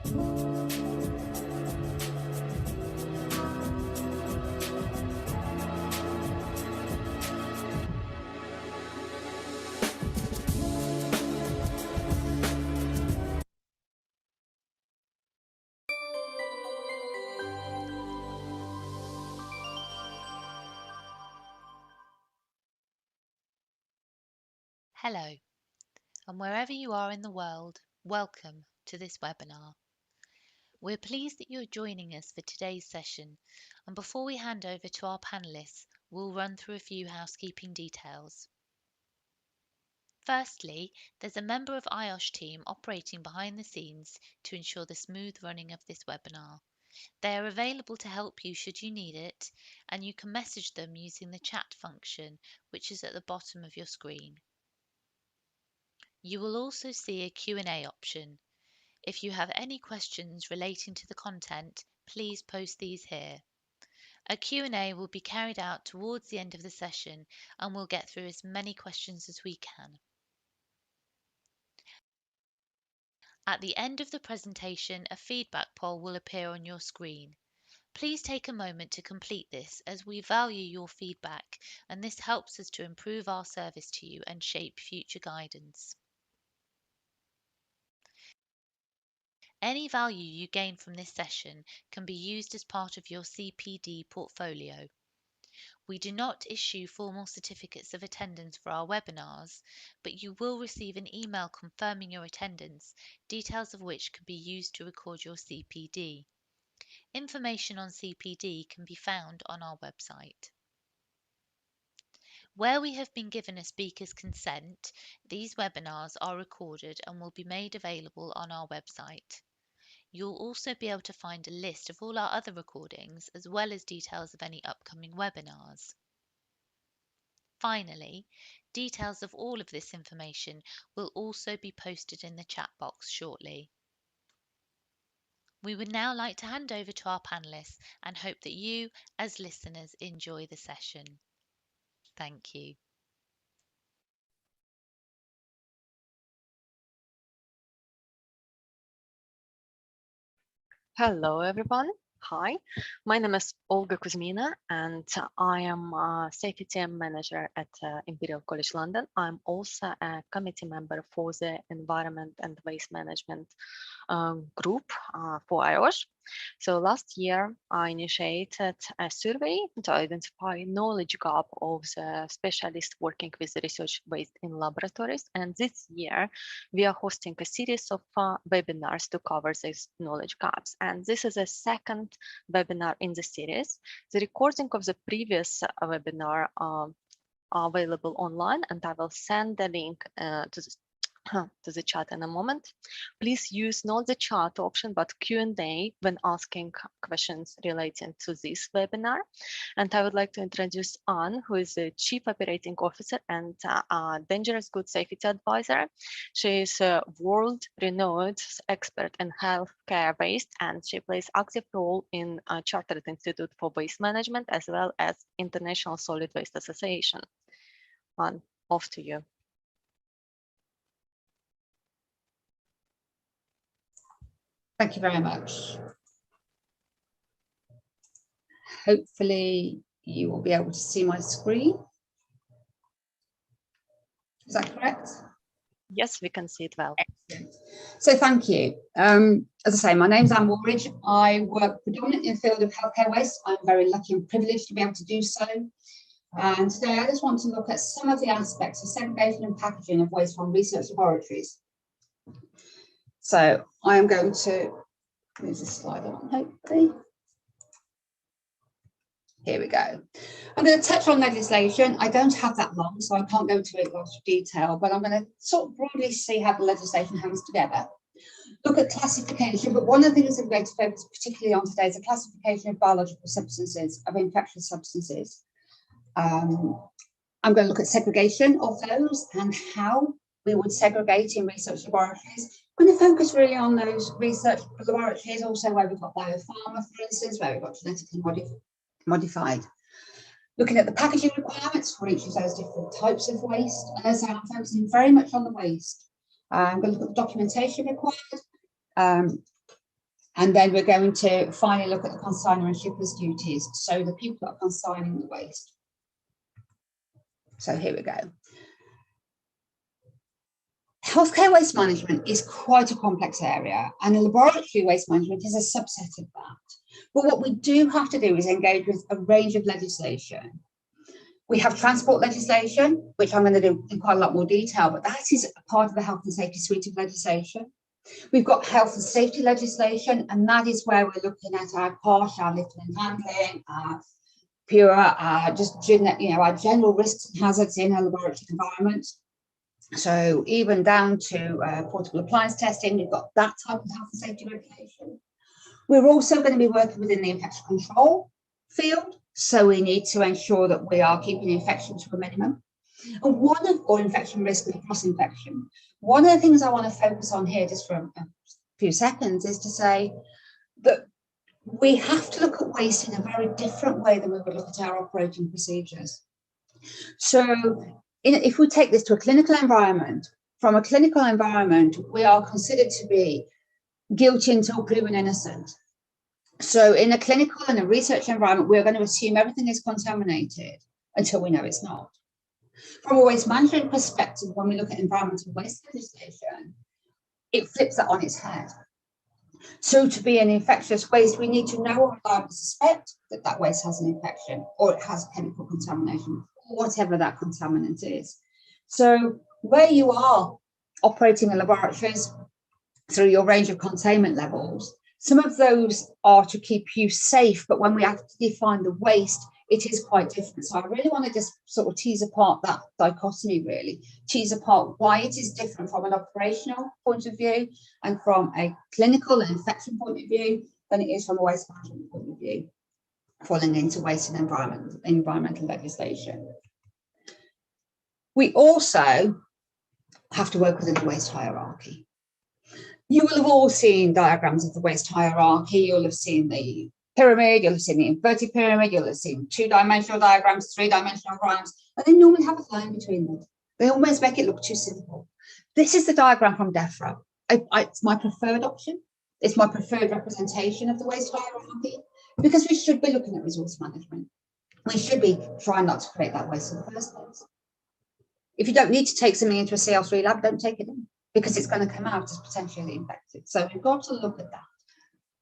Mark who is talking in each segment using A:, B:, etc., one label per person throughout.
A: Hello, and wherever you are in the world, welcome to this webinar. We're pleased that you're joining us for today's session, and before we hand over to our panellists, we'll run through a few housekeeping details. Firstly, there's a member of IOSH team operating behind the scenes to ensure the smooth running of this webinar. They are available to help you should you need it, and you can message them using the chat function, which is at the bottom of your screen. You will also see a Q&A option. If you have any questions relating to the content, please post these here. A Q&A will be carried out towards the end of the session, and we'll get through as many questions as we can. At the end of the presentation, a feedback poll will appear on your screen. Please take a moment to complete this, as we value your feedback, and this helps us to improve our service to you and shape future guidance. Any value you gain from this session can be used as part of your CPD portfolio. We do not issue formal certificates of attendance for our webinars, but you will receive an email confirming your attendance, details of which can be used to record your CPD. Information on CPD can be found on our website. Where we have been given a speaker's consent, these webinars are recorded and will be made available on our website. You'll also be able to find a list of all our other recordings, as well as details of any upcoming webinars. Finally, details of all of this information will also be posted in the chat box shortly. We would now like to hand over to our panellists and hope that you, as listeners, enjoy the session. Thank you.
B: Hello, everyone. Hi, my name is Olga Kuzmina, and I am a safety team manager at Imperial College London. I'm also a committee member for the Environment and Waste Management group for IOSH. So last year, I initiated a survey to identify knowledge gap of the specialists working with research waste in laboratories. And this year, we are hosting a series of webinars to cover these knowledge gaps. And this is a second webinar in the series. The recording of the previous webinar are available online, and I will send the link to the chat in a moment. Please use not the chat option, but Q&A when asking questions relating to this webinar. And I would like to introduce Anne, who is the Chief Operating Officer and Dangerous Goods Safety Advisor. She is a world-renowned expert in healthcare waste, and she plays active role in Chartered Institute for Waste Management, as well as International Solid Waste Association. Anne, off to you.
C: Thank you very much. Hopefully you will be able to see my screen. Is that correct?
B: Yes, we can see it well.
C: Excellent. So thank you. As I say, my name's Anne Wardridge. I work predominantly in the field of healthcare waste. I'm very lucky and privileged to be able to do so. And today I just want to look at some of the aspects of segregation and packaging of waste from research laboratories. So I am going to move this slide on, hopefully. Here we go. I'm going to touch on legislation. I don't have that long, so I can't go into it in lots of detail, but I'm going to sort of broadly see how the legislation hangs together. Look at classification, but one of the things I'm going to focus particularly on today is the classification of biological substances, of infectious substances. I'm going to look at segregation of those and how we would segregate in research laboratories. I'm going to focus really on those research laboratories, also where we've got biopharma, for instance, where we've got genetically modified. Looking at the packaging requirements for each of those different types of waste. And as I'm focusing very much on the waste, I'm going to look at the documentation required, And then we're going to finally look at the consignor and shipper's duties, so the people that are consigning the waste. So here we go. Healthcare waste management is quite a complex area, and laboratory waste management is a subset of that. But what we do have to do is engage with a range of legislation. We have transport legislation, which I'm going to do in quite a lot more detail, but that is part of the health and safety suite of legislation. We've got health and safety legislation, and that is where we're looking at our COSH, our lifting and handling, our pure, our general risks and hazards in a laboratory environment. So even down to portable appliance testing, we've got that type of health and safety regulation. We're also going to be working within the infection control field, so we need to ensure that we are keeping infection to a minimum. And or infection risk and cross-infection. One of the things I want to focus on here just for a few seconds is to say that we have to look at waste in a very different way than we would look at our operating procedures. So if we take this to a clinical environment, from a clinical environment, we are considered to be guilty until proven innocent. So in a clinical and a research environment, we're going to assume everything is contaminated until we know it's not. From a waste management perspective, when we look at environmental waste legislation, it flips that on its head. So to be an infectious waste, we need to know or reliably suspect that that waste has an infection or it has chemical contamination, whatever that contaminant is. So where you are operating in laboratories through your range of containment levels, some of those are to keep you safe, but when we have to define the waste, it is quite different. So I really want to just sort of tease apart that dichotomy, really, tease apart why it is different from an operational point of view and from a clinical and infection point of view than it is from a waste management point of view, falling into waste and environmental legislation. We also have to work within the waste hierarchy. You will have all seen diagrams of the waste hierarchy. You'll have seen the pyramid, you'll have seen the inverted pyramid, you'll have seen two-dimensional diagrams, three-dimensional diagrams, and they normally have a line between them. They almost make it look too simple. This is the diagram from DEFRA. It's my preferred option. It's my preferred representation of the waste hierarchy, because we should be looking at resource management. We should be trying not to create that waste in the first place. If you don't need to take something into a CL3 lab, don't take it in, because it's going to come out as potentially infected. So we've got to look at that.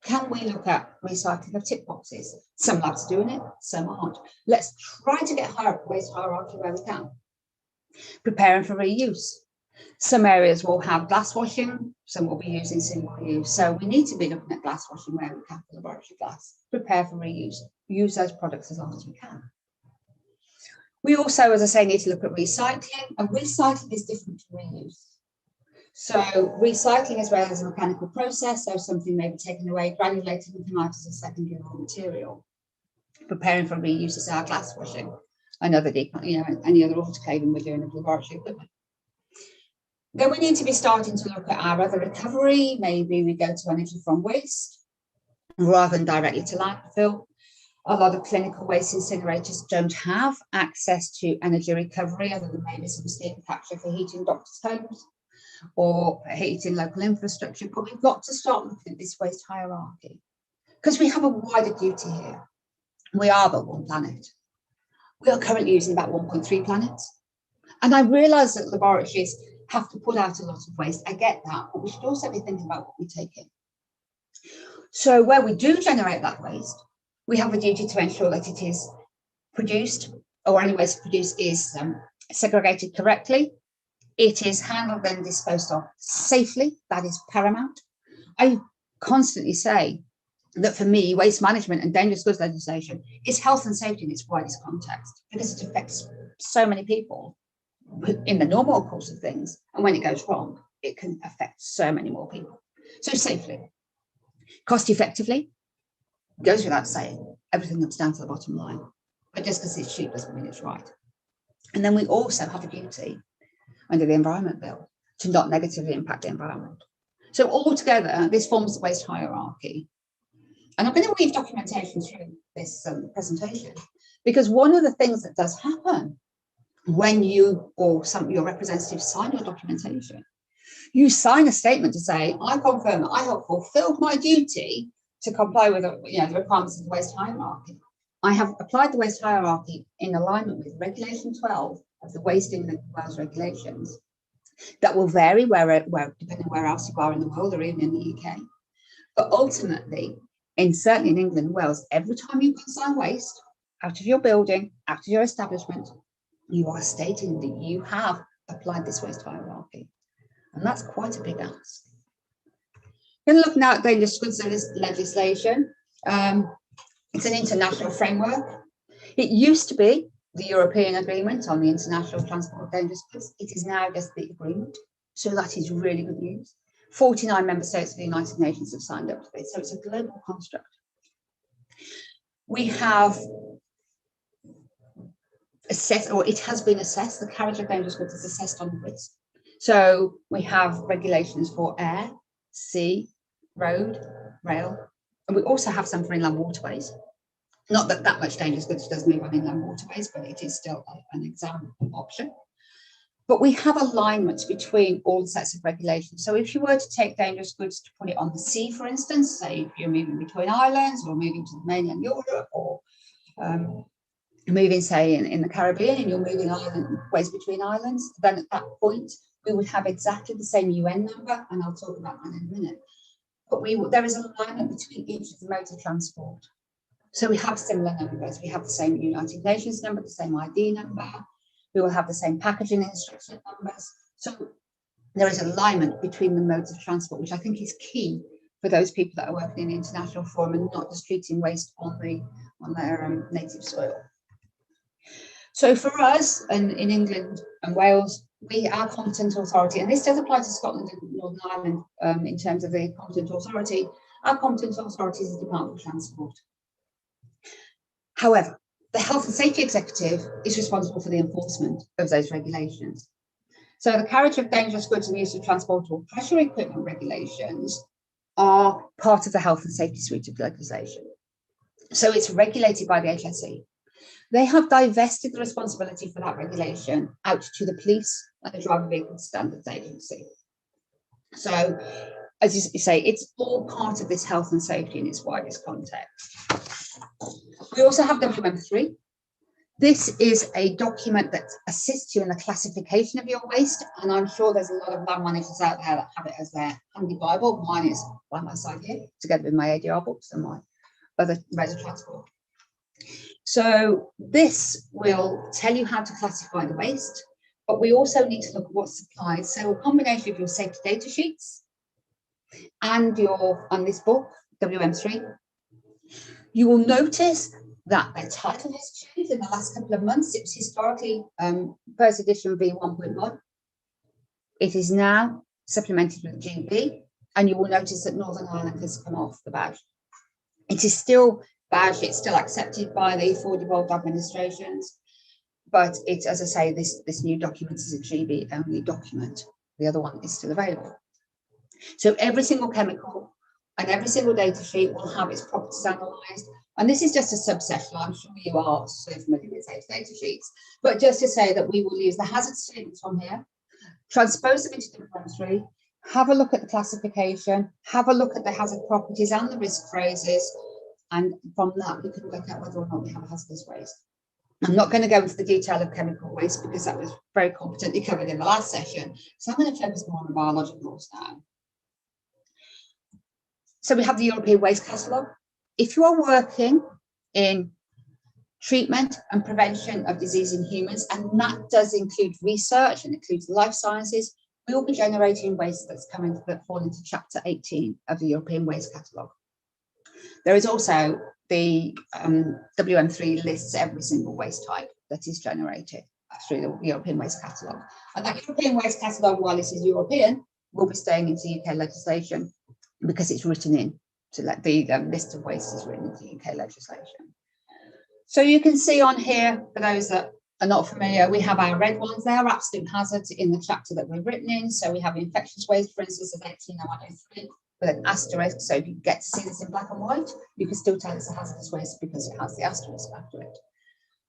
C: Can we look at recycling of tip boxes? Some labs are doing it, some aren't. Let's try to get higher up the waste hierarchy where we can. Preparing for reuse. Some areas will have glass washing, some will be using single use. So we need to be looking at glass washing where we can for laboratory glass. Prepare for reuse. Use those products as long as we can. We also, as I say, need to look at recycling, and recycling is different to reuse. So recycling is where there's a mechanical process, so something may be taken away, granulated, and come out as a secondary raw material. Preparing for reuse is our glass washing, any other autoclaving we're doing of laboratory equipment. Then we need to be starting to look at our other recovery. Maybe we go to energy from waste rather than directly to landfill. A lot of clinical waste incinerators don't have access to energy recovery other than maybe some steam capture for heating doctors' homes or heating local infrastructure, but we've got to start looking at this waste hierarchy because we have a wider duty here. We are but one planet. We are currently using about 1.3 planets. And I realise that laboratories have to put out a lot of waste. I get that, but we should also be thinking about what we take in. So where we do generate that waste, we have a duty to ensure that it is produced, or any waste produced is segregated correctly. It is handled and disposed of safely. That is paramount. I constantly say that for me, waste management and dangerous goods legislation is health and safety in its widest context, because it affects so many people in the normal course of things. And when it goes wrong, it can affect so many more people. So safely, cost effectively, goes without saying, everything comes down to the bottom line. But just because it's cheap doesn't mean it's right. And then we also have a duty under the Environment Bill to not negatively impact the environment. So altogether, this forms the waste hierarchy. And I'm going to weave documentation through this presentation, because one of the things that does happen when you or some of your representatives sign your documentation, You sign a statement to say, I confirm that I have fulfilled my duty to comply with the requirements of the waste hierarchy. I have applied the waste hierarchy in alignment with Regulation 12 of the Waste England Wales regulations that will vary depending on where else you are in the world or even in the UK. But ultimately, certainly in England and Wales, every time you consign waste out of your building, out of your establishment, you are stating that you have applied this waste hierarchy. And that's quite a big ask. We're going to look now at dangerous goods legislation. It's an international framework. It used to be the European Agreement on the International Transport of Dangerous Goods. It is now just the agreement. So that is really good news. 49 member states of the United Nations have signed up to this. So it's a global construct. We have assessed, or it has been assessed, the carriage of dangerous goods is assessed on risk. So we have regulations for air, sea, road, rail, and we also have some for inland waterways. Not that much dangerous goods does move on inland waterways, but it is still an exam option. But we have alignment between all sets of regulations. So if you were to take dangerous goods to put it on the sea, for instance, say if you're moving between islands or moving to mainland Europe, or moving, say, in the Caribbean, and you're moving ways between islands, then at that point, we would have exactly the same UN number, and I'll talk about that in a minute. But there is an alignment between each of the modes of transport. So we have similar numbers. We have the same United Nations number, the same ID number. We will have the same packaging instruction numbers. So there is alignment between the modes of transport, which I think is key for those people that are working in the international forum and not just treating waste on their native soil. So for us, in England and Wales, our competent authority, and this does apply to Scotland and Northern Ireland in terms of the competent authority, our competent authority is the Department of Transport. However, the Health and Safety Executive is responsible for the enforcement of those regulations. So the carriage of dangerous goods and use of transportable pressure equipment regulations are part of the Health and Safety suite of legislation. So it's regulated by the HSE. They have divested the responsibility for that regulation out to the police and the Driver Vehicle Standards Agency. So, as you say, it's all part of this health and safety in its widest context. We also have WM3. This is a document that assists you in the classification of your waste, and I'm sure there's a lot of lab managers out there that have it as their handy Bible. Mine is by my side here, together with my ADR books and my other modes of transport. So this will tell you how to classify the waste, but we also need to look at what's supplied. So a combination of your safety data sheets and this book, WM3, you will notice that the title has changed in the last couple of months. It was historically first edition V1.1. It is now supplemented with GB, and you will notice that Northern Ireland has come off the badge. It is still badged, it's still accepted by the 4 devolved administrations, but it's, as I say, this new document is a GB only document. The other one is still available. So every single chemical and every single data sheet will have its properties analysed. And this is just a subsection. I'm sure you are so familiar with those data sheets. But just to say that we will use the hazard statements from here, transpose them into WM3, have a look at the classification, have a look at the hazard properties and the risk phrases. And from that, we can work out whether or not we have a hazardous waste. I'm not going to go into the detail of chemical waste because that was very competently covered in the last session. So I'm going to focus more on the biologicals now. So we have the European Waste Catalogue. If you are working in treatment and prevention of disease in humans, and that does include research and includes life sciences, we will be generating waste that fall into Chapter 18 of the European Waste Catalogue. There is also the WM3 lists every single waste type that is generated through the European Waste Catalogue. And that European Waste Catalogue, while it is European, will be staying into UK legislation because it's written in to let the list of waste is written into UK legislation. So you can see on here, for those that are not familiar, we have our red ones. They are absolute hazards in the chapter that we're written in. So we have infectious waste, for instance, of 18103 with an asterisk. So if you get to see this in black and white, you can still tell it's a hazardous waste because it has the asterisk after it.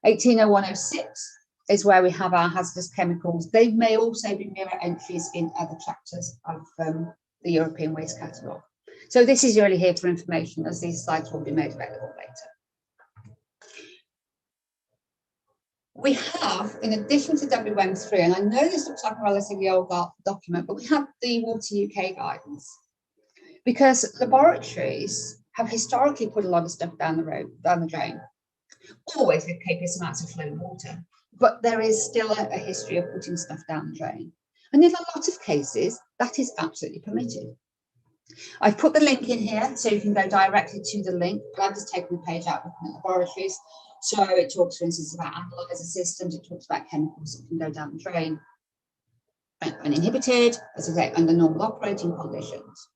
C: 180106 is where we have our hazardous chemicals. They may also be mirror entries in other chapters of the European Waste Catalogue. So this is really here for information, as these slides will be made available later. We have, in addition to WM3, and I know this looks like a relatively old document, but we have the Water UK guidance, because laboratories have historically put a lot of stuff down the drain, always with copious amounts of flowing water, but there is still a history of putting stuff down the drain. And in a lot of cases, that is absolutely permitted. I've put the link in here so you can go directly to the link, but I've just taken the page out looking at laboratories. So it talks, for instance, about analyzer systems, it talks about chemicals that can go down the drain uninhibited, as I say, under normal operating conditions.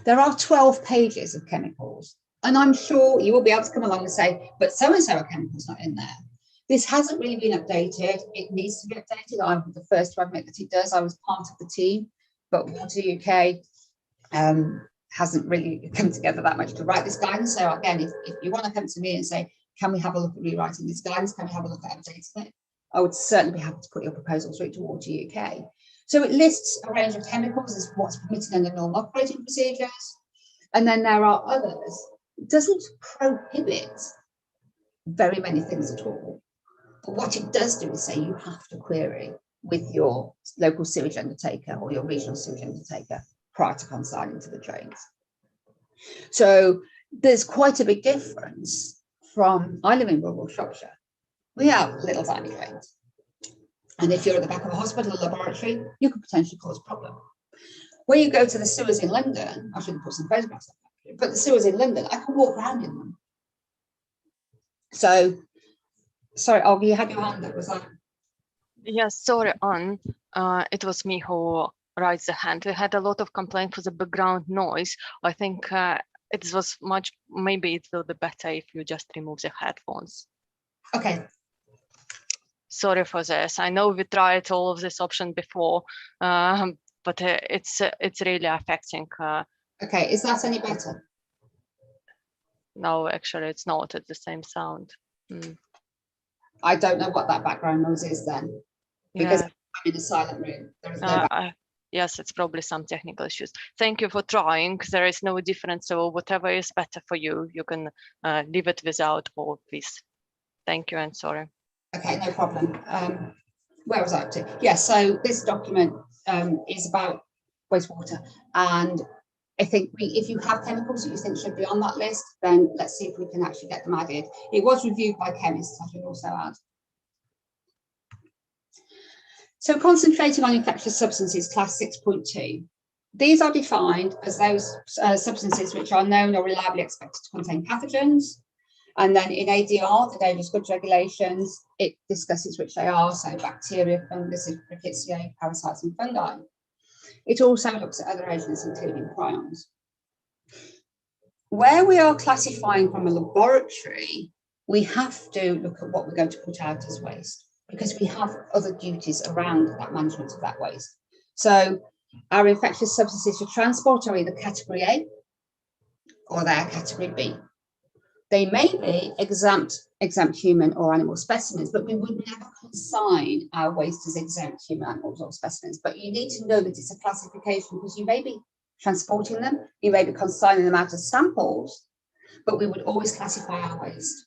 C: There are 12 pages of chemicals, and I'm sure you will be able to come along and say, but so-and-so a chemical's not in there. This hasn't really been updated. It needs to be updated. I'm the first to admit that it does. I was part of the team, but Water UK hasn't really come together that much to write this guidance. So again, if you want to come to me and say, can we have a look at rewriting this guidance? Can we have a look at updating it? I would certainly be happy to put your proposal through to Water UK. So it lists a range of chemicals as what's permitted under normal operating procedures. And then there are others. It doesn't prohibit very many things at all. But what it does do is say you have to query with your local sewage undertaker or your regional sewage undertaker prior to consigning to the drains. So there's quite a big difference from, I live in rural Shropshire. We have little tiny drains. And if you're at the back of a hospital or laboratory, you could potentially cause a problem. When you go to the sewers in London, I shouldn't put some photographs up, but the sewers in London, I can walk around in them. So, sorry, Olga, you had your hand up, was that?
B: Yes, sorry, Anne. It was me who raised the hand. We had a lot of complaints for the background noise. I think it was maybe it will be better if you just remove the headphones.
C: Okay.
B: Sorry for this. I know we tried all of this option before, but it's really affecting.
C: Okay, is that any better?
B: No, actually, it's not. It's the same sound.
C: I don't know what that background noise is then, because I'm in a silent room. There is no
B: yes, it's probably some technical issues. Thank you for trying. There is no difference. So whatever is better for you, you can leave it without or with. Thank you and sorry.
C: Okay, no problem. Where was I up to? Yes, so this document is about wastewater, and I think if you have chemicals that you think should be on that list, then let's see if we can actually get them added. It was reviewed by chemists, I should also add. So concentrating on infectious substances, class 6.2. These are defined as those substances which are known or reliably expected to contain pathogens. And then in ADR, the Dangerous Goods Regulations, it discusses which they are, so bacteria, fungus, rickettsiae, parasites and fungi. It also looks at other agents, including prions. Where we are classifying from a laboratory, we have to look at what we're going to put out as waste, because we have other duties around that management of that waste. So our infectious substances for transport are either category A or they're category B. They may be exempt human or animal specimens, but we would never consign our waste as exempt human, animals or specimens. But you need to know that it's a classification, because you may be transporting them, you may be consigning them out as samples, but we would always classify our waste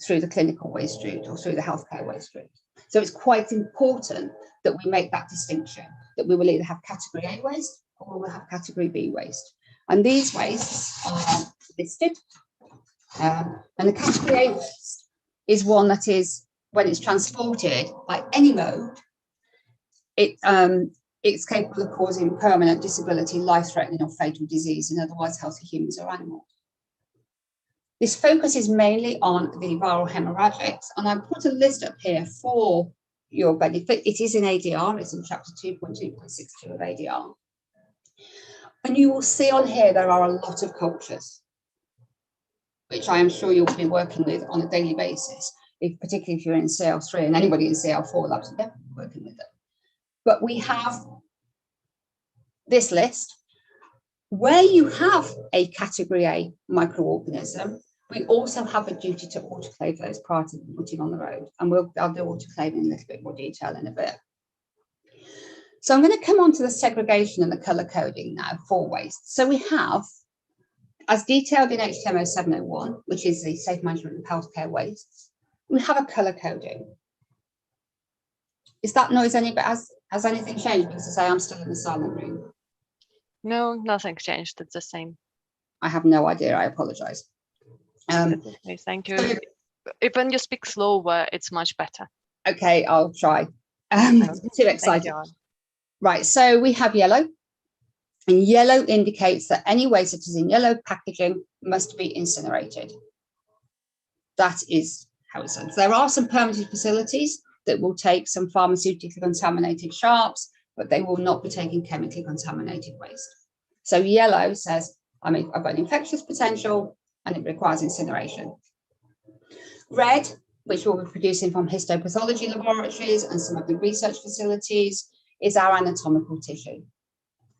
C: through the clinical waste route or through the healthcare waste route. So it's quite important that we make that distinction, that we will either have category A waste or we'll have category B waste. And these wastes are listed. And the category A waste is one that is, when it's transported by any mode, it's capable of causing permanent disability, life-threatening or fatal disease in otherwise healthy humans or animals. This focus is mainly on the viral hemorrhagics, and I put a list up here for your benefit. It is in ADR, it's in chapter 2.2.62 of ADR. And you will see on here there are a lot of cultures, which I am sure you'll be working with on a daily basis, particularly if you're in CL3, and anybody in CL4 labs are definitely working with them. But we have this list where you have a category A microorganism, We also have a duty to autoclave those prior to putting on the road, and I'll do autoclaving in a little bit more detail in a bit. So I'm going to come on to the segregation and the colour coding now for waste. So we have, as detailed in HTML 701, which is the Safe Management of Healthcare Wastes, we have a colour coding. Is that noise any bit? Has anything changed? Because I say I'm still in the silent room.
B: No, nothing changed. It's the same.
C: I have no idea. I apologise.
B: Okay, thank you. So, if when you speak slower, it's much better.
C: Okay, I'll try. Too excited. Right, so we have yellow, and yellow indicates that any waste that is in yellow packaging must be incinerated. That is how it's done. So there are some permitted facilities that will take some pharmaceutically contaminated sharps, but they will not be taking chemically contaminated waste. So yellow says, I've got an infectious potential and it requires incineration. Red, which we'll be producing from histopathology laboratories and some of the research facilities, is our anatomical tissue.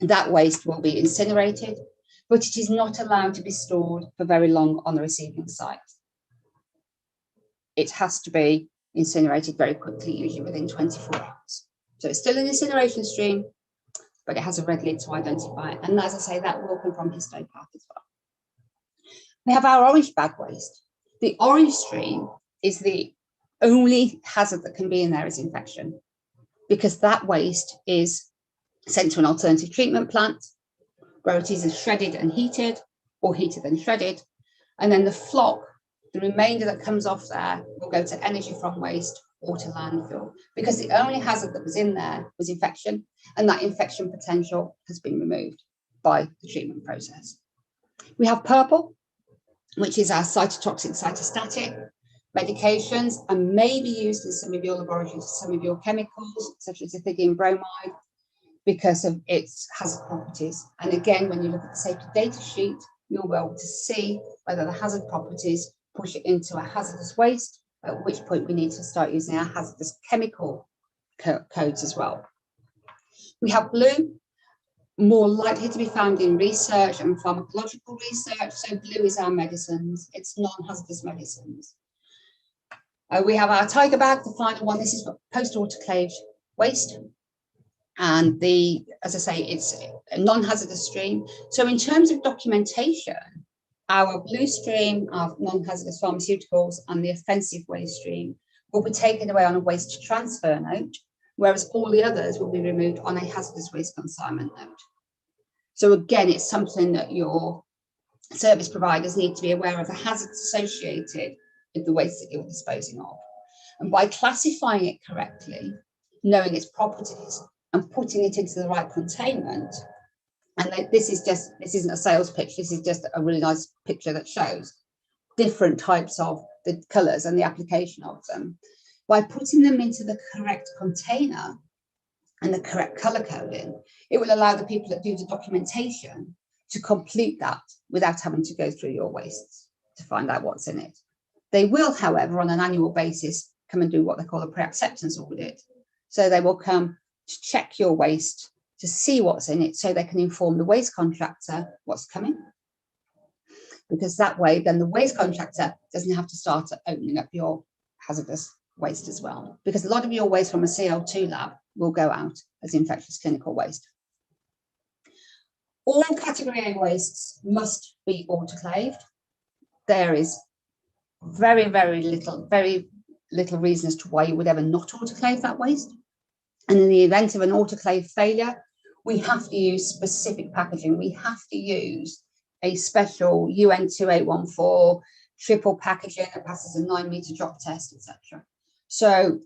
C: That waste will be incinerated, but it is not allowed to be stored for very long on the receiving site. It has to be incinerated very quickly, usually within 24 hours. So it's still an incineration stream, but it has a red lid to identify it. And as I say, that will come from histopath as well. We have our orange bag waste. The orange stream is the only hazard that can be in there is infection, because that waste is sent to an alternative treatment plant where it is shredded and heated, or heated and shredded. And then the flock, the remainder that comes off there, will go to energy from waste or to landfill, because the only hazard that was in there was infection, and that infection potential has been removed by the treatment process. We have purple, which is our cytotoxic, cytostatic medications, and may be used in some of your laboratories, some of your chemicals, such as ethidium bromide, because of its hazard properties. And again, when you look at the safety data sheet, you'll be able to see whether the hazard properties push it into a hazardous waste, at which point we need to start using our hazardous chemical codes as well. We have blue, more likely to be found in research and pharmacological research. So blue is our medicines, it's non-hazardous medicines. We have our tiger bag, the final one. This is post-autoclaved waste. And as I say, it's a non-hazardous stream. So in terms of documentation, our blue stream of non-hazardous pharmaceuticals and the offensive waste stream will be taken away on a waste transfer note, whereas all the others will be removed on a hazardous waste consignment note. So again, it's something that your service providers need to be aware of the hazards associated with the waste that you're disposing of. And by classifying it correctly, knowing its properties and putting it into the right containment, and this isn't a sales pitch, this is just a really nice picture that shows different types of the colours and the application of them. By putting them into the correct container and the correct colour coding, it will allow the people that do the documentation to complete that without having to go through your wastes to find out what's in it. They will, however, on an annual basis, come and do what they call a pre-acceptance audit. So they will come to check your waste to see what's in it, so they can inform the waste contractor what's coming. Because that way, then the waste contractor doesn't have to start opening up your hazardous waste as well. Because a lot of your waste from a CO2 lab will go out as infectious clinical waste. All category A wastes must be autoclaved. There is very little reason as to why you would ever not autoclave that waste. And in the event of an autoclave failure, we have to use specific packaging. We have to use a special UN 2814 triple packaging that passes a 9-meter drop test, etc. So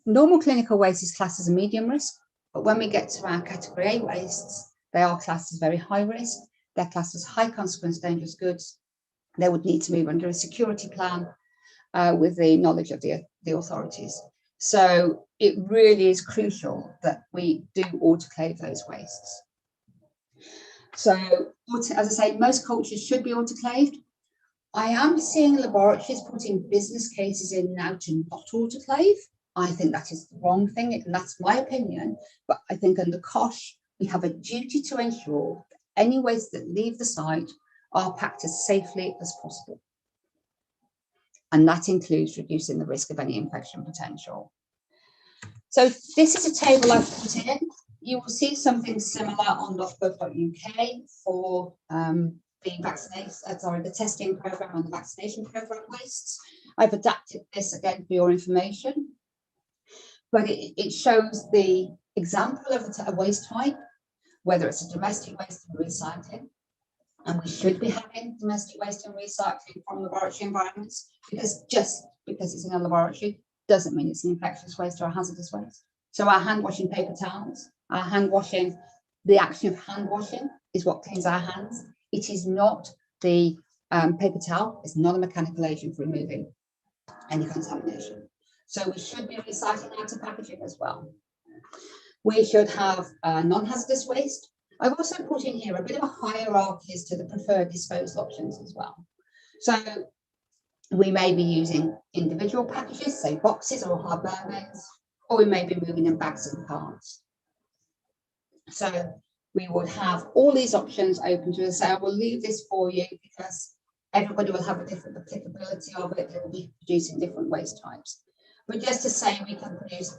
C: normal clinical waste is classed as a medium risk, but when we get to our category A wastes, they are classed as very high risk. They're classed as high consequence dangerous goods. They would need to move under a security plan with the knowledge of the authorities. So it really is crucial that we do autoclave those wastes. So as I say, most cultures should be autoclaved. I am seeing laboratories putting business cases in now to not autoclave. I think that is the wrong thing, and that's my opinion. But I think under COSH, we have a duty to ensure that any waste that leave the site are packed as safely as possible. And that includes reducing the risk of any infection potential. So this is a table I've put in. You will see something similar on .gov.uk for the testing program and the vaccination program wastes. I've adapted this again for your information, but it shows the example of a waste type, whether it's a domestic waste and recycling, and we should be having domestic waste and recycling from laboratory environments, because just because it's in a laboratory doesn't mean it's an infectious waste or a hazardous waste. So our hand washing paper towels, our hand washing, the action of hand washing is what cleans our hands. It is not the paper towel, it's not a mechanical agent for removing any contamination. So we should be recycling out of packaging as well. We should have non-hazardous waste. I've also put in here a bit of a hierarchy as to the preferred disposal options as well. So we may be using individual packages, say boxes or hard burn bins, or we may be moving in bags and carts. So we would have all these options open to us. So I will leave this for you because everybody will have a different applicability of it. They will be producing different waste types. But just to say, we can produce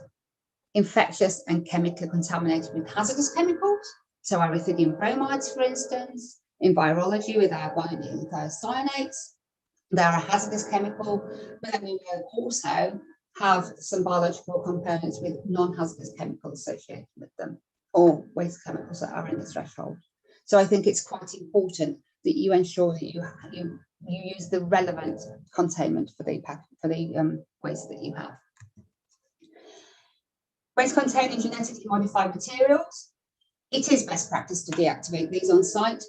C: infectious and chemically contaminated with hazardous chemicals. So our ethidium bromides, for instance, in virology with our bionucleocyanates, they're a hazardous chemical, but then we will also have some biological components with non-hazardous chemicals associated with them, or waste chemicals that are in the threshold. So I think it's quite important that you ensure that you use the relevant containment for the waste that you have. Waste containing genetically modified materials. It is best practice to deactivate these on site.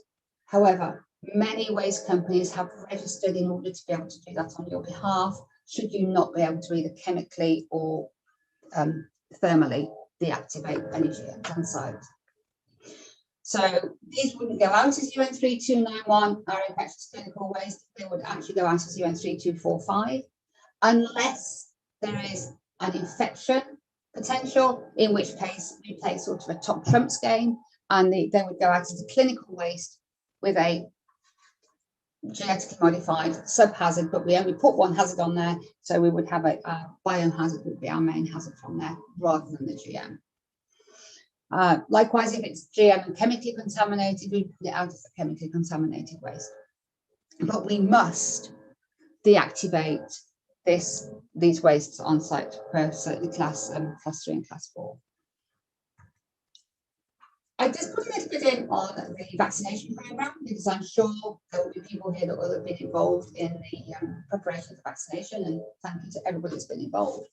C: However, many waste companies have registered in order to be able to do that on your behalf, should you not be able to either chemically or thermally deactivate any GMs on site. So these wouldn't go out as UN 3291, our infectious clinical waste. They would actually go out as UN 3245, unless there is an infection potential, in which case we play sort of a top trumps game, and they would go out as a clinical waste with a genetically modified subhazard, but we only put one hazard on there, so we would have a biohazard would be our main hazard from there rather than the GM. Likewise, if it's GM and chemically contaminated, we put it out as a chemically contaminated waste. But we must deactivate these wastes on site per certainly class 3 and class 4. I just put a little bit in on the vaccination program because I'm sure there will be people here that will have been involved in the preparation of the vaccination, and thank you to everybody that's been involved.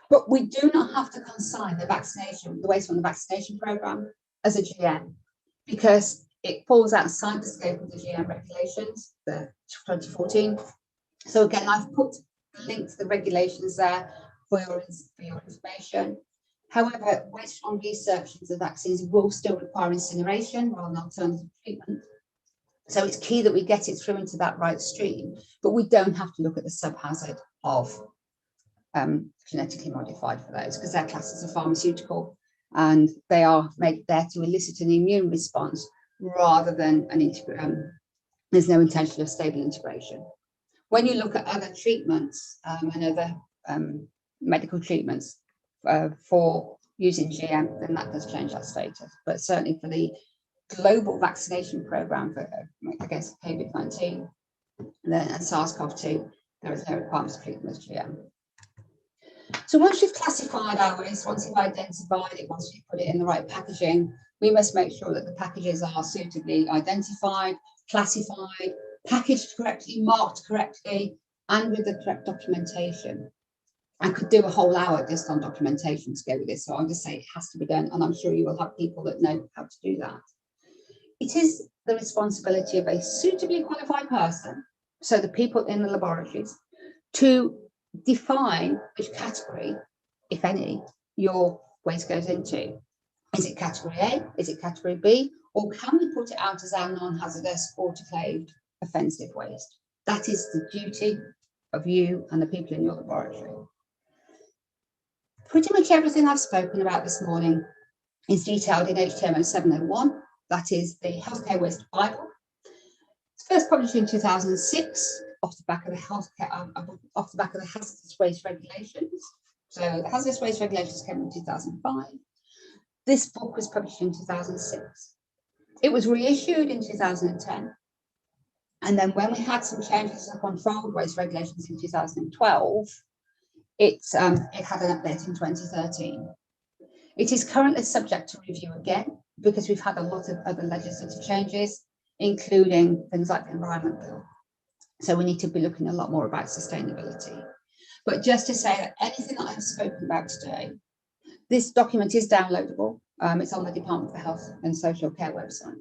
C: But we do not have to consign the waste from the vaccination program as a GM, because it falls outside the scope of the GM regulations, the 2014. So again, I've put the link to the regulations there for your information. However, waste from research into vaccines will still require incineration rather than alternative treatment. So it's key that we get it through into that right stream, but we don't have to look at the subhazard of genetically modified for those, because they're classed as a pharmaceutical and they are made there to elicit an immune response rather than there's no intention of stable integration. When you look at other treatments and other medical treatments for using GM, then that does change that status. But certainly for the global vaccination program for against COVID-19 and SARS-CoV-2, there is no requirement to treat them as GM. So once you've classified our waste, once you've identified it, once you've put it in the right packaging, we must make sure that the packages are suitably identified, classified, packaged correctly, marked correctly, and with the correct documentation. I could do a whole hour just on documentation to go with this, so I'll just say it has to be done, and I'm sure you will have people that know how to do that. It is the responsibility of a suitably qualified person, so the people in the laboratories, to define which category, if any, your waste goes into. Is it category A? Is it category B? Or can we put it out as our non-hazardous, autoclaved, offensive waste? That is the duty of you and the people in your laboratory. Pretty much everything I've spoken about this morning is detailed in HTML 701. That is the Healthcare Waste Bible. First published in 2006, off the back of the off the back of the hazardous waste regulations. So the hazardous waste regulations came in 2005. This book was published in 2006. It was reissued in 2010. And then when we had some changes to controlled waste regulations in 2012, it had an update in 2013. It is currently subject to review again because we've had a lot of other legislative changes, including things like the Environment Bill. So we need to be looking a lot more about sustainability. But just to say that anything that I've spoken about today, this document is downloadable. It's on the Department for Health and Social Care website.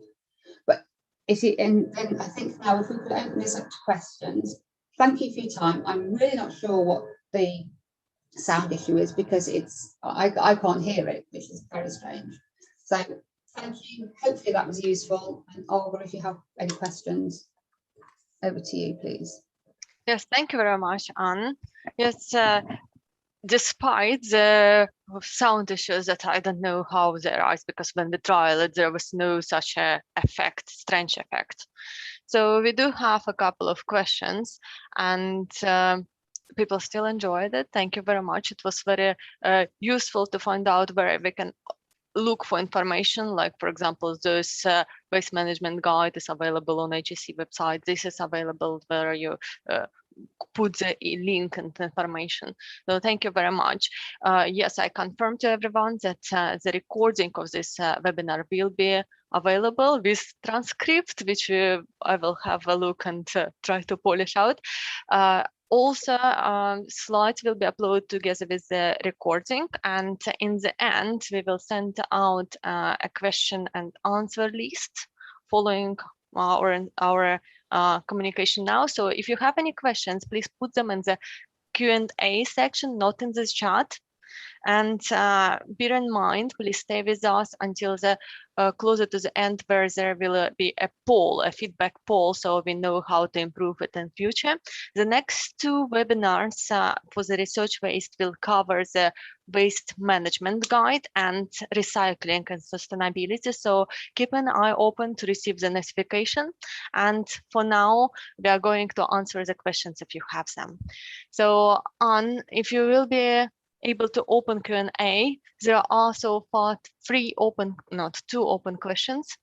C: But and I think now if we could open this up to questions, thank you for your time. I'm really not sure what the sound issue is because I can't hear it, which is very strange. So thank you. Hopefully that was useful. And Olga, if you have any questions, over to you, please.
B: Yes, thank you very much, Anne. Yes, despite the sound issues that I don't know how they arise, because when we tried it, there was no such a effect, strange effect. So we do have a couple of questions, and people still enjoyed it. Thank you very much. It was very useful to find out where we can look for information, like, for example, this waste management guide is available on HSE website. This is available where you put the link and information. So thank you very much. Yes, I confirm to everyone that the recording of this webinar will be available with transcript, which I will have a look and try to polish out. Also, slides will be uploaded together with the recording, and in the end, we will send out a question and answer list following our communication now. So if you have any questions, please put them in the Q&A section, not in the chat. And bear in mind, please stay with us until the closer to the end, where there will be a poll, a feedback poll, so we know how to improve it in future. The next two webinars for the research waste will cover the waste management guide and recycling and sustainability. So keep an eye open to receive the notification. And for now, we are going to answer the questions if you have them. So Anne, if you will be able to open Q&A. There are so far two open questions.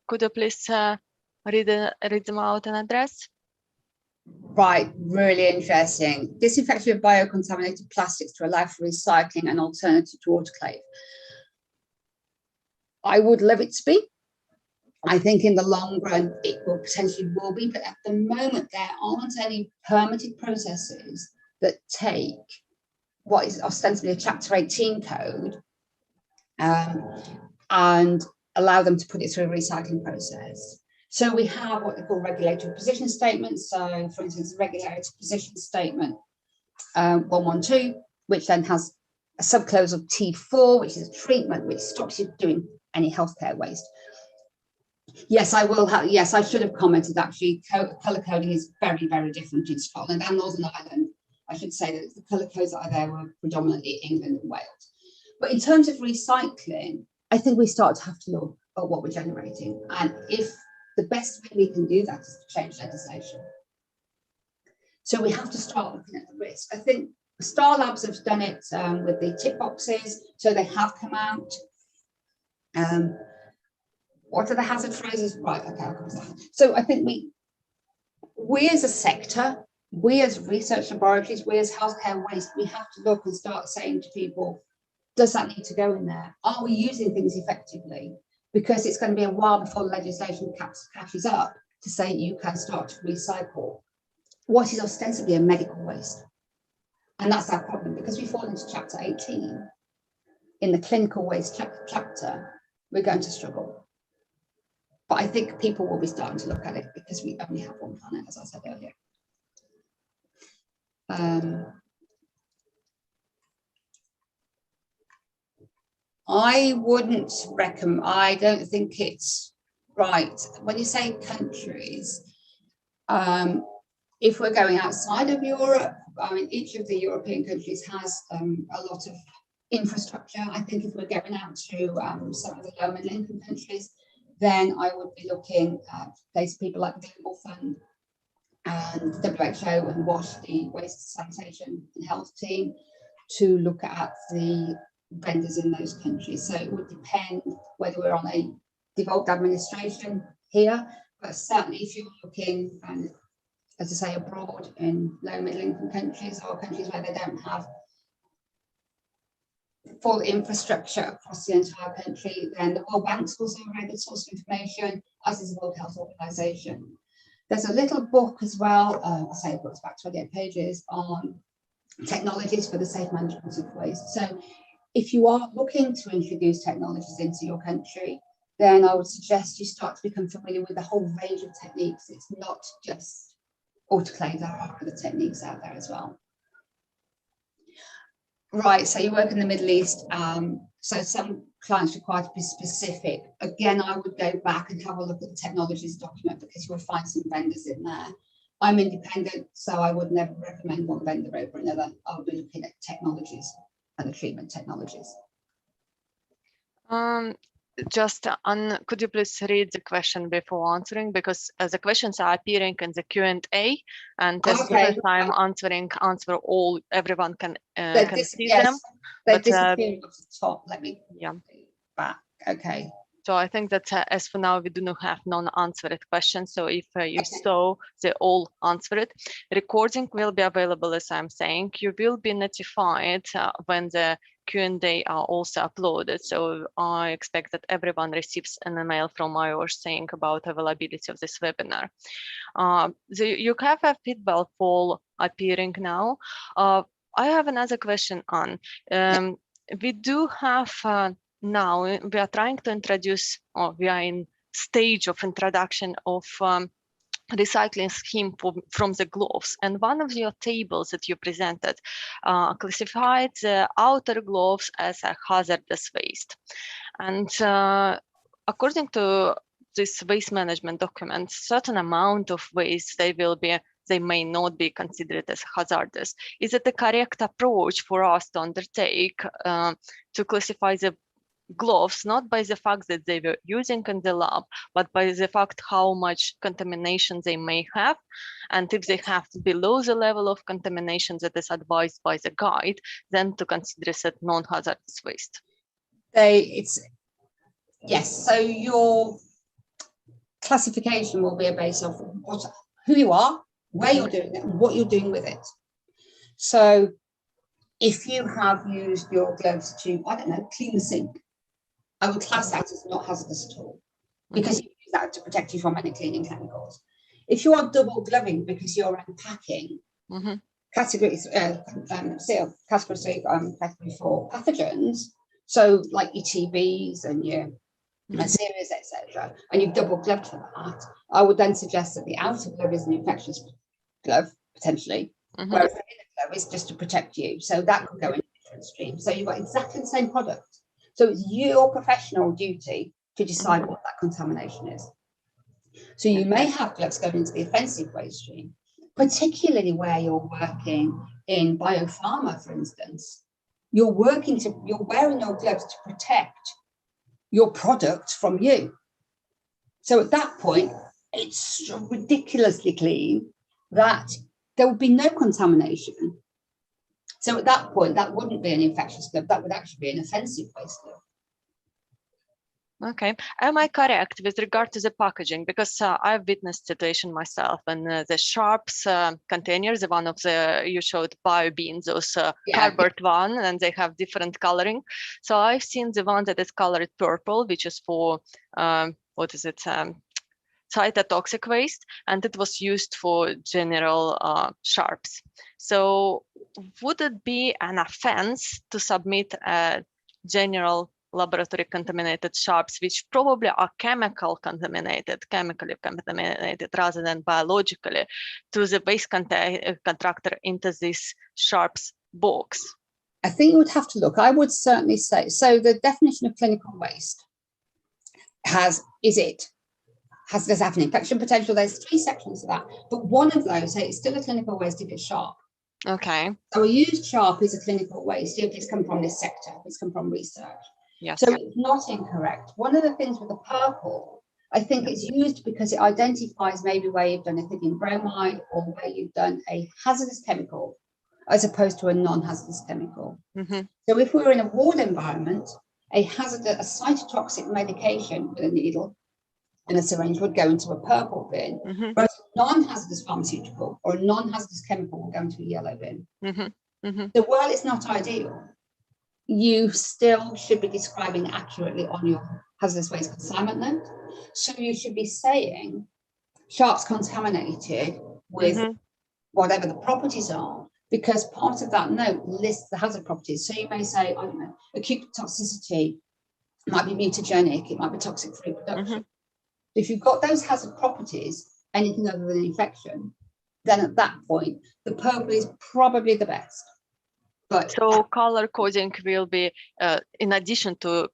B: Could you please read them out and address?
C: Right, really interesting. Disinfection of biocontaminated plastics to allow for recycling and alternative to autoclave. I would love it to be. I think in the long run, it will potentially be, but at the moment, there aren't any permitted processes that take what is ostensibly a Chapter 18 code and allow them to put it through a recycling process. So we have what they call regulatory position statements. So, for instance, the regulatory position statement 112, which then has a subclause of T4, which is a treatment which stops you doing any healthcare waste. Yes, I will have. Yes, I should have commented. Actually, colour coding is very, very different in Scotland and Northern Ireland. I should say that the colour codes that are there were predominantly England and Wales. But in terms of recycling, I think we start to have to look at what we're generating. And if the best way we can do that is to change legislation. So we have to start looking at the risk. I think Star Labs have done it with the tick boxes. So they have come out. What are the hazard phrases? Right, okay, I'll come to that. So I think we as a sector, we as research laboratories, we as healthcare waste, we have to look and start saying to people, does that need to go in there? Are we using things effectively? Because it's going to be a while before legislation catches up to say you can start to recycle what is ostensibly a medical waste. And that's our problem, because we fall into Chapter 18. In the clinical waste chapter, we're going to struggle. But I think people will be starting to look at it because we only have one planet, as I said earlier. I wouldn't recommend, I don't think it's right. When you say countries, if we're going outside of Europe, I mean, each of the European countries has a lot of infrastructure. I think if we're going out to some of the low middle income countries, then I would be looking at places people like the Global Fund and WHO and WASH, the Waste, Sanitation and Health team, to look at the vendors in those countries. So it would depend whether we're on a devolved administration here, but certainly if you're looking, as I say, abroad in low middle income countries or countries where they don't have full infrastructure across the entire country, then the World Bank's also a very good source of information, as is the World Health Organization. There's a little book as well, I say it goes back 28 pages, on technologies for the safe management of waste. So if you are looking to introduce technologies into your country, then I would suggest you start to become familiar with the whole range of techniques. It's not just autoclave, there are other techniques out there as well. Right, so you work in the Middle East, so some clients require to be specific. Again, I would go back and have a look at the technologies document because you will find some vendors in there. I'm independent, so I would never recommend one vendor over another. I would be looking at technologies and the treatment technologies.
B: Could you please read the question before answering, because the questions are appearing in the Q&A, and as soon as I'm answer all, everyone can see them.
C: They're disappearing off the top. Let me back. Okay.
B: So I think that as for now, we do not have non-answered questions. So if you saw they all answered, recording will be available, as I'm saying. You will be notified when the Q&A are also uploaded. So I expect that everyone receives an email from IOSH saying about availability of this webinar. You have a feedback poll appearing now. I have another question on. We do have now, we are trying to introduce, or we are in stage of introduction of recycling scheme from the gloves, and one of your tables that you presented classified the outer gloves as a hazardous waste, and according to this waste management document, certain amount of waste they may not be considered as hazardous. Is it the correct approach for us to undertake to classify the gloves not by the fact that they were using in the lab, but by the fact how much contamination they may have, and if they have below the level of contamination that is advised by the guide, then to consider it non-hazardous waste?
C: Yes, so your classification will be based off who you are, where you're doing it, and what you're doing with it. So if you have used your gloves to, I don't know, clean the sink, I would class that as not hazardous at all, because you use that to protect you from any cleaning chemicals. If you are double gloving because you're unpacking category 3, category 4 pathogens, so like your TBs and your serious, etc., and you've double gloved for that, I would then suggest that the outer glove is an infectious glove, potentially, whereas the inner glove is just to protect you. So that could go in a different stream. So you've got exactly the same product. So it's your professional duty to decide what that contamination is. So you may have gloves going into the offensive waste stream, particularly where you're working in biopharma, for instance. You're wearing your gloves to protect your product from you. So at that point, it's ridiculously clean that there would be no contamination. So at that point, that wouldn't be an infectious glove, that would actually be an offensive waste glove.
B: Okay, am I correct with regard to the packaging? Because I've witnessed situation myself, and the sharps containers, the one of the you showed bio beans, those cardboard one, and they have different coloring. So I've seen the one that is colored purple, which is for what is it? Cytotoxic waste, and it was used for general sharps. So would it be an offense to submit a general laboratory contaminated sharps, which probably are chemically contaminated rather than biologically, to the waste contractor into this sharps box?
C: I think you would have to look. I would certainly say, so the definition of clinical waste does have an infection potential? There's 3 sections of that, but one of those, it's still a clinical waste if it's sharp.
B: Okay.
C: So a used sharp is a clinical waste if it's come from this sector, if it's come from research.
B: Yes.
C: So it's not incorrect. One of the things with the purple I think it's used because it identifies maybe where you've done a lithium bromide or where you've done a hazardous chemical as opposed to a non-hazardous chemical. So if we were in a ward environment, a cytotoxic medication with a needle and a syringe would go into a purple bin, whereas a non-hazardous pharmaceutical or a non-hazardous chemical will go into a yellow bin. So while it's not ideal, you still should be describing accurately on your hazardous waste consignment note. So you should be saying sharps contaminated with whatever the properties are, because part of that note lists the hazard properties. So you may say, I don't know, acute toxicity, it might be mutagenic, it might be toxic for reproduction. If you've got those hazard properties, anything other than infection, then at that point, the purple is probably the best. But
B: so color coding will be, in addition to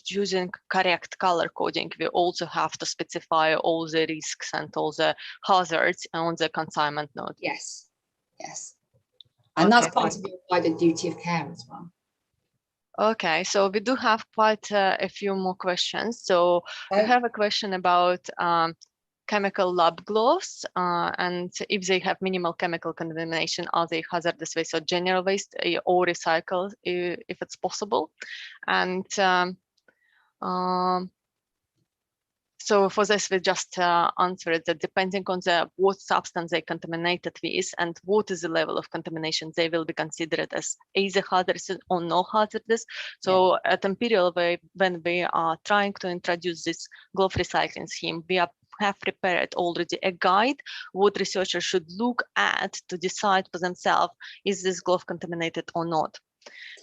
B: using correct color coding, we also have to specify all the risks and all the hazards on the consignment note.
C: Yes, yes. And that's part of your wider duty of care as well.
B: Okay, so we do have quite a few more questions. So we have a question about chemical lab gloves, and if they have minimal chemical contamination, are they hazardous waste or general waste or recycle if it's possible? And so for this, we just answered that depending on what substance they contaminated with and what is the level of contamination, they will be considered as either hazardous or no hazardous. So at Imperial, when we are trying to introduce this glove recycling scheme, we have prepared already a guide what researchers should look at to decide for themselves, is this glove contaminated or not.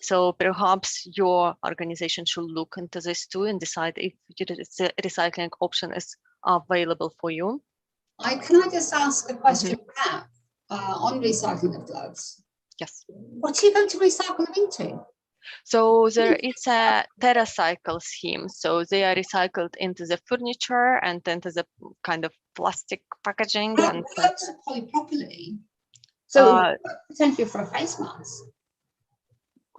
B: So perhaps your organization should look into this too and decide if the recycling option is available for you.
C: Can I just ask a question back on recycling of gloves?
B: Yes.
C: What are you going to recycle them into?
B: So there is a TerraCycle scheme. So they are recycled into the furniture and into the kind of plastic packaging. And
C: gloves are polypropylene. So potentially for a face mask.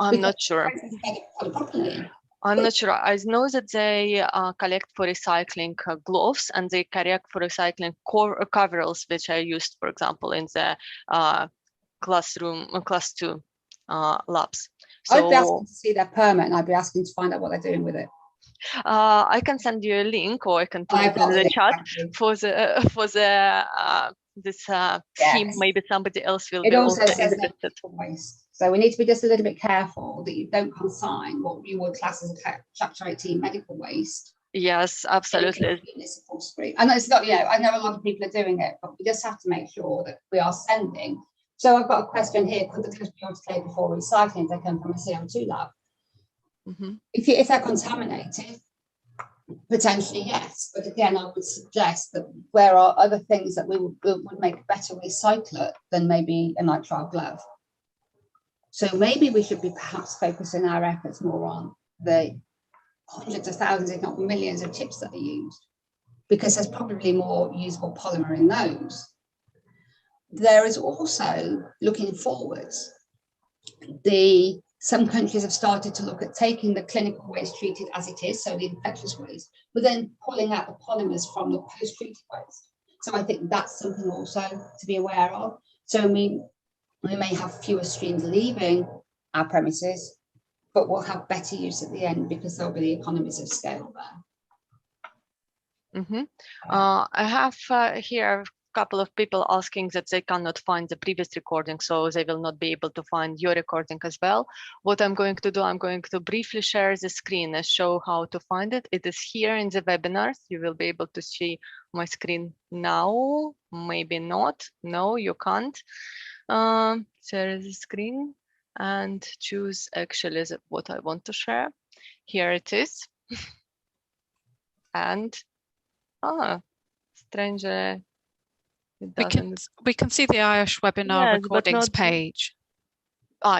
B: I'm not sure. I'm not sure. I know that they collect for recycling gloves, and they collect for recycling coveralls, which are used, for example, in the class 2 labs. So
C: I'd be asking to see their permit, and I'd be asking to find out what they're doing with it.
B: I can send you a link, or I can put it in the chat for this scheme. Maybe somebody else will be also interested.
C: Waste. So we need to be just a little bit careful that you don't consign what you would class as a Chapter 18 medical waste.
B: Yes, absolutely.
C: And it's not, I know a lot of people are doing it, but we just have to make sure that we are sending. So I've got a question here: could the gloves be clear before recycling if they come from a CO2 lab? If they're contaminated, potentially yes, but again, I would suggest that there are other things that would make a better recycler than maybe a nitrile glove. So maybe we should be perhaps focusing our efforts more on the hundreds of thousands, if not millions, of chips that are used, because there's probably more usable polymer in those. There is also, looking forwards, some countries have started to look at taking the clinical waste treated as it is, so the infectious waste, but then pulling out the polymers from the post-treated waste. So I think that's something also to be aware of. So we may have fewer streams leaving our premises, but we'll have better use at the end because there'll be the economies of scale there.
B: I have here a couple of people asking that they cannot find the previous recording, so they will not be able to find your recording as well. What I'm going to do, I'm going to briefly share the screen and show how to find it. It is here in the webinars. You will be able to see my screen now. Maybe not. No, you can't. Share the screen and choose actually what I want to share. Here it is. And strangely, it doesn't.
D: We can see the IOSH webinar recordings page.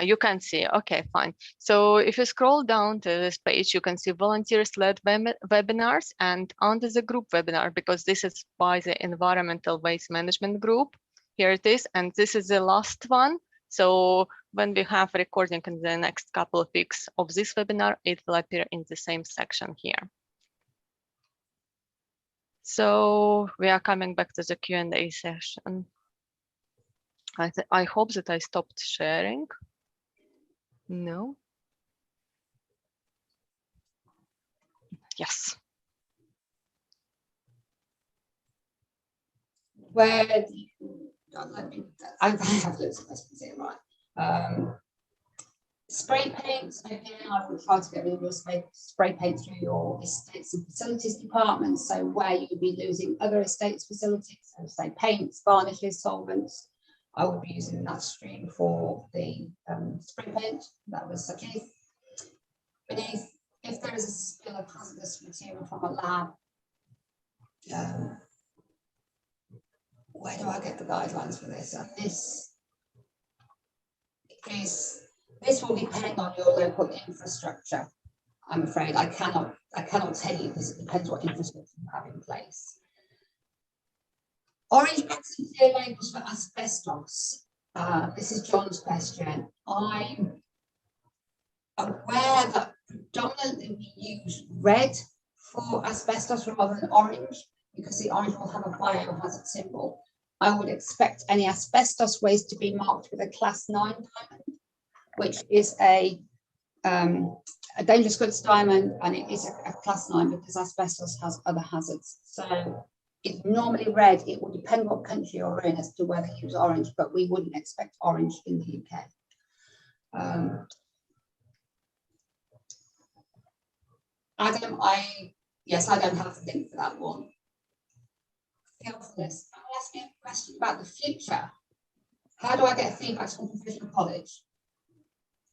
B: You can see. Okay, fine. So if you scroll down to this page, you can see volunteers-led webinars, and under the group webinar, because this is by the Environmental Waste Management Group. Here it is, and this is the last one. So when we have recording in the next couple of weeks of this webinar, it will appear in the same section here. So we are coming back to the Q&A session. I hope that I stopped sharing. No. Yes.
C: Where I have loads of questions here, right? Spray paints, again, I would try to get rid of your spray paint through your estates and facilities department. So where you would be losing other estates facilities, so say paints, varnishes, solvents, I would be using that stream for the spray paint. That was the case. Beneath, if there is a spill of hazardous material from a lab, where do I get the guidelines for this? And this will depend on your local infrastructure. I'm afraid I cannot tell you because it depends what infrastructure you have in place. Orange bags and clear labels for asbestos. This is John's question. I'm aware that predominantly we use red for asbestos rather than orange because the orange will have a biohazard symbol. I would expect any asbestos waste to be marked with a class 9 diamond, which is a dangerous goods diamond, and it is a class 9 because asbestos has other hazards. So it's normally red. It will depend what country you're in as to whether you use orange, but we wouldn't expect orange in the UK. Adam, yes, I don't have to think for that one. Helpfulness. I'm asking a question about the future. How do I get feedback from professional college?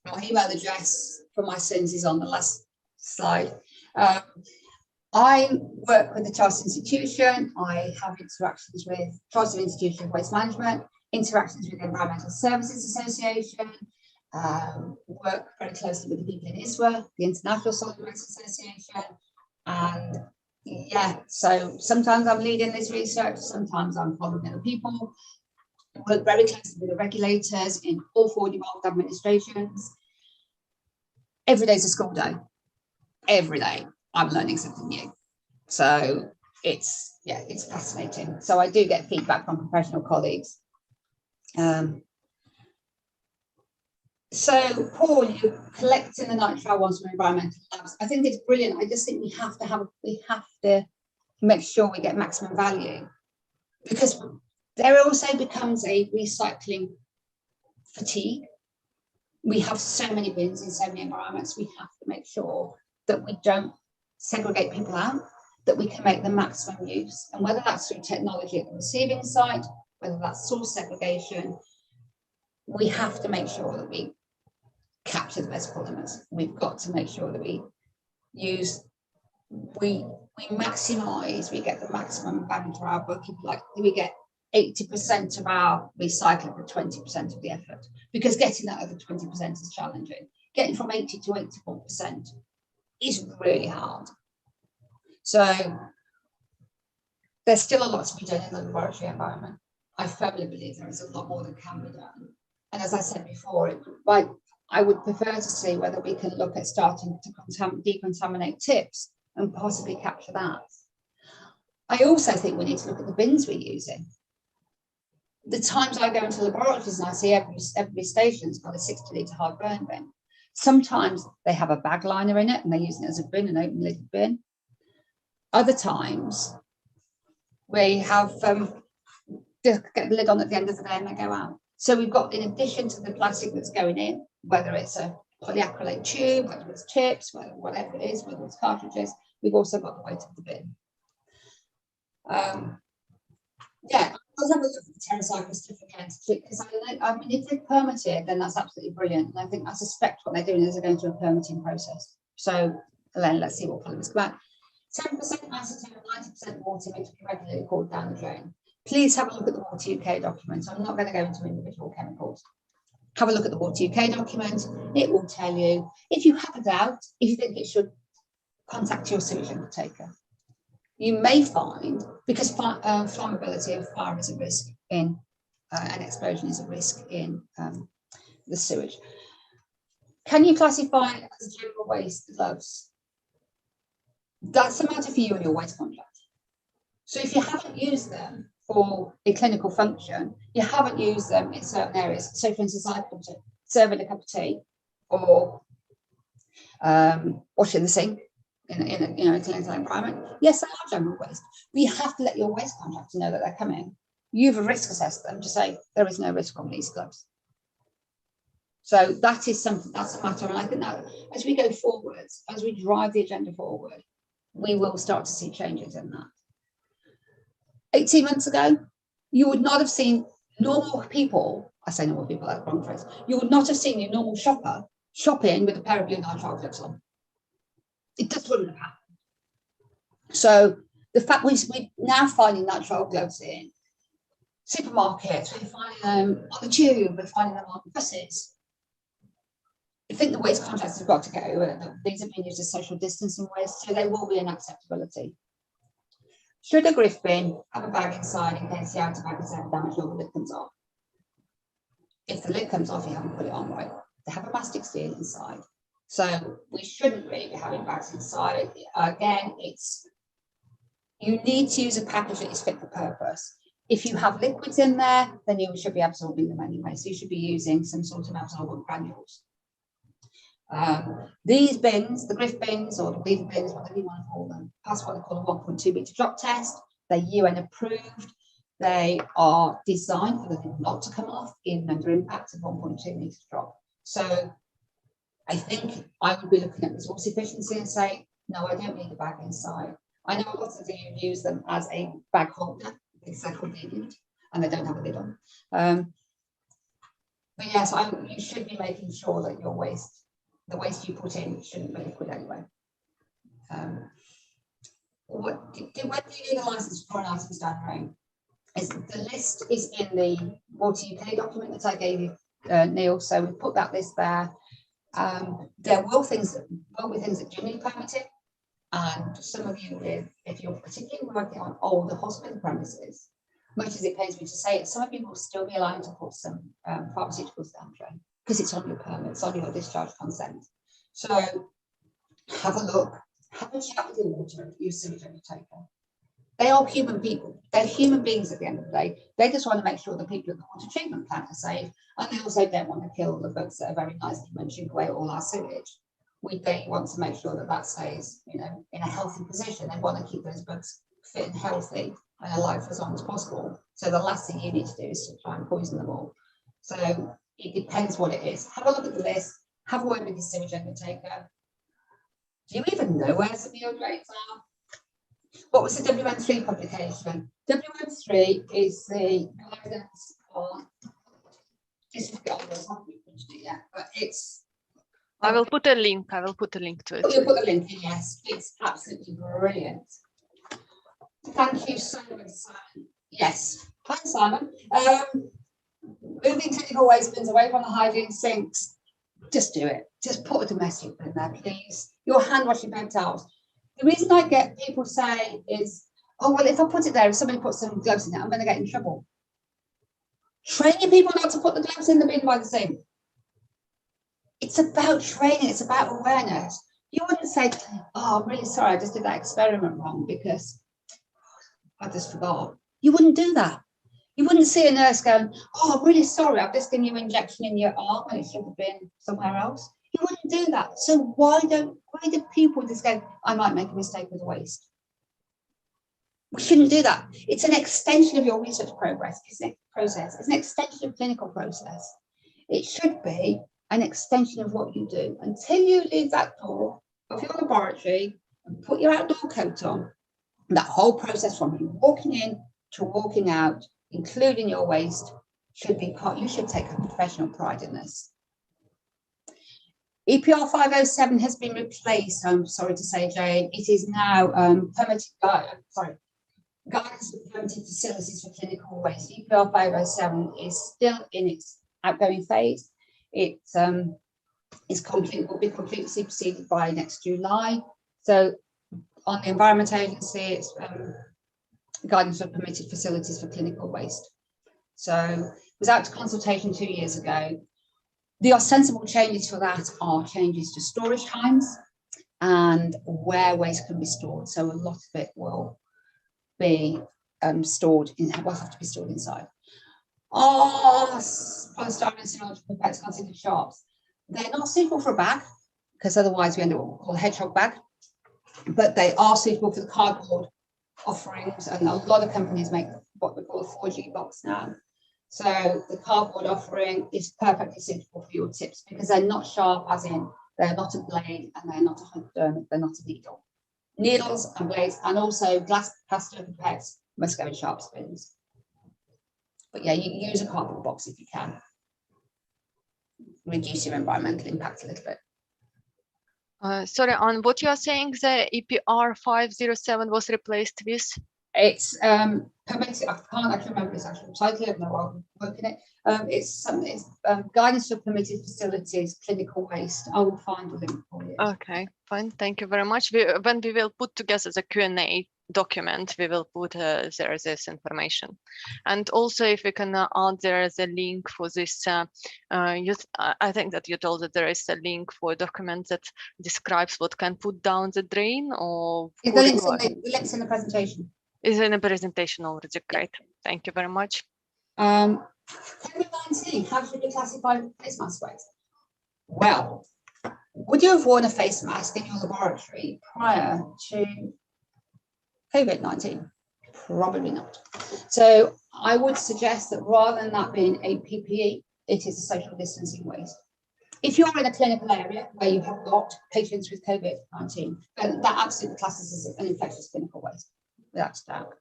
C: My email address for my sins is on the last slide. I work with the Chartered Institution. I have interactions with Chartered Institution of Waste Management, interactions with the Environmental Services Association, work very closely with the people in ISWA, the International Solid Waste Association, and yeah, so sometimes I'm leading this research, sometimes I'm following other people. I work very closely with the regulators in all 4 devolved administrations. Every day is a school day. Every day I'm learning something new. So it's fascinating. So I do get feedback from professional colleagues. So Paul, you're collecting the nitrile ones from environmental labs. I think it's brilliant. I just think we have to make sure we get maximum value, because there also becomes a recycling fatigue. We have so many bins in so many environments. We have to make sure that we don't segregate people out, that we can make the maximum use. And whether that's through technology at the receiving site, whether that's source segregation, we have to make sure that we capture the best polymers. We've got to make sure that we maximize, we get the maximum bang for our buck. Like we get 80% of our recycling for 20% of the effort, because getting that other 20% is challenging. Getting from 80 to 84% is really hard. So there's still a lot to be done in the laboratory environment. I firmly believe there is a lot more that can be done. And as I said before, I would prefer to see whether we can look at starting to decontaminate tips and possibly capture that. I also think we need to look at the bins we're using. The times I go into laboratories and I see every station's got a 60-litre hard burn bin. Sometimes they have a bag liner in it and they're using it as a bin, an open lidded bin. Other times we have just get the lid on at the end of the day and they go out. So we've got, in addition to the plastic that's going in, whether it's a polyacrylate tube, whether it's chips, whatever it is, whether it's cartridges, we've also got the weight of the bin. Yeah, I'll have a look at the TerraCycle certificate, because I mean, if they're permitted, then that's absolutely brilliant. And I suspect what they're doing is they're going through a permitting process. So then let's see what polymers come out. 10% acetone and 90% water need to be regularly called down the drain. Please have a look at the Water UK document. I'm not going to go into individual chemicals. Have a look at the Water UK document. It will tell you, if you have a doubt, if you think it should, contact your sewage undertaker. You may find, because flammability of fire is a risk in, an explosion is a risk in the sewage. Can you classify as general waste gloves? That's a matter for you and your waste contract. So if you haven't used them for a clinical function, you haven't used them in certain areas. So for instance, I could serving a cup of tea or washing the sink in a clinical environment. Yes, they are general waste. But you have to let your waste contractor know that they're coming. You've risk assessed them to say there is no risk on these gloves. So that is something, that's a matter. And I think that as we go forwards, as we drive the agenda forward, we will start to see changes in that. 18 months ago, you would not have seen normal people, I say normal people, that's the wrong phrase, you would not have seen your normal shopper shopping with a pair of blue nitrile gloves on. It just wouldn't have happened. So the fact we're now finding nitrile gloves in supermarkets, we're finding them on the tube, we're finding them on buses. I think the waste contracts have got to go. These have been used as social distancing waste, so there will be an acceptability. Should a griff bin have a bag inside in case the outer bag is ever damaged or the lid comes off? If the lid comes off, you haven't put it on right. They have a plastic seal inside. So we shouldn't really be having bags inside. Again, you need to use a package that is fit for purpose. If you have liquids in there, then you should be absorbing them anyway. So you should be using some sort of absorbent granules. These bins, the griff bins or the beaver bins, whatever you want to call them, pass what they call a 1.2 metre drop test. They're UN approved. They are designed for them not to come off even under impact of 1.2 metre drop. So I think I would be looking at resource efficiency and say, no, I don't need a bag inside. I know lots of you use them as a bag holder because they're convenient and they don't have a lid on. But yes, you should be making sure that your waste, the waste you put in, shouldn't be liquid anyway. When do you need a license for an items down the road? The list is in the Water UK document that I gave you, Neil. So we put that list there. There will be things that do need permitting, and some of you, if you're particularly working on older hospital premises, much as it pains me to say it, some of you will still be allowed to put some pharmaceuticals down drain because it's on your permit, it's on your discharge consent. So have a look, have a chat with your water sewage undertaker. They are human people. They're human beings at the end of the day. They just want to make sure the people at the water treatment plant are safe, and they also don't want to kill the bugs that are very nice to mention away all our sewage. They want to make sure that stays, in a healthy position. They want to keep those bugs fit and healthy and alive for as long as possible. So the last thing you need to do is to try and poison them all. So it depends what it is. Have a look at the list. Have a word with your sewage undertaker. Do you even know where some of your drains are? What was the WM3 publication? WM3 is the guidance on. But it's.
B: I will put a link. I will put a link to it.
C: You'll put the link in, yes. It's absolutely brilliant. Thank you so much, Simon. Yes. Hi, Simon. Moving clinical waste bins away from the hygiene sinks. Just do it. Just put a domestic bin there, please. Your hand washing paper towels. The reason I get people say is, oh, well, if I put it there, if somebody puts some gloves in it, I'm going to get in trouble. Training people not to put the gloves in the bin by the sink. It's about training. It's about awareness. You wouldn't say, oh, I'm really sorry, I just did that experiment wrong because I just forgot. You wouldn't do that. You wouldn't see a nurse going, oh, I'm really sorry, I've just given you an injection in your arm and it should have been somewhere else. You wouldn't do that. So why do people just go, I might make a mistake with waste? We shouldn't do that. It's an extension of your research process. It's an extension of clinical process. It should be an extension of what you do. Until you leave that door of your laboratory and put your outdoor coat on, that whole process from you walking in to walking out, including your waste, should be part. You should take a professional pride in this. EPR 507 has been replaced, I'm sorry to say, Jane. It is now guidance for permitted facilities for clinical waste. EPR 507 is still in its outgoing phase. It will be completely superseded by next July. So on the Environment Agency, it's guidance for permitted facilities for clinical waste. So it was out to consultation 2 years ago. The ostensible changes for that are changes to storage times and where waste can be stored. So a lot of it will be stored in, will have to be stored inside. Polystyrene serological pipettes considered sharps. They're not suitable for a bag, because otherwise we end up with what we call a hedgehog bag, but they are suitable for the cardboard offerings, and a lot of companies make what we call a 4G box now. So the cardboard offering is perfectly suitable for your tips, because they're not sharp, as in they're not a blade and they're not a hypodermic, they're not a needle. Needles and blades, and also glass pasta pipettes must go in sharp spoons. But yeah, you can use a cardboard box if you can. Reduce your environmental impact a little bit.
B: Sorry, on what you are saying, the EPR 507 was replaced with?
C: It's permitted. I can't actually remember its actual title. I don't know why I'm working it. It's guidance for permitted facilities, clinical waste. I will find a link for you.
B: Okay, fine. Thank you very much. When we will put together the Q&A document, we will put there this information. And also, if we can add there the link for this, I think that you told that there is a link for a document that describes what can put down the drain, or
C: the links in the presentation.
B: Is in the presentation already. Great. Thank you very much.
C: COVID-19, how should we classify face mask waste? Well, would you have worn a face mask in your laboratory prior to COVID-19? Probably not. So I would suggest that rather than that being a PPE, it is a social distancing waste. If you're in a clinical area where you have got patients with COVID-19, then that absolutely classes as an infectious clinical waste. Without doubt.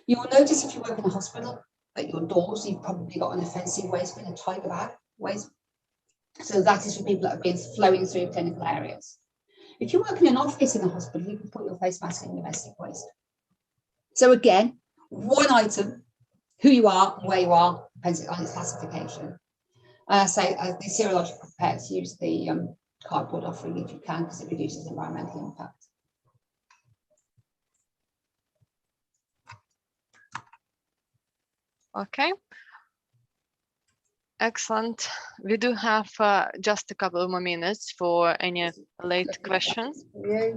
C: You will notice if you work in a hospital at your doors, you've probably got an offensive waste bin, a tiger bag waste. So that is for people that have been flowing through clinical areas. If you work in an office in a hospital, you can put your face mask in domestic waste. So again, one item, who you are and where you are, depends on its classification. The serological pipettes, use the cardboard offering if you can, because it reduces environmental impact.
B: Okay. Excellent. We do have just a couple of more minutes for any late questions.
C: Yeah.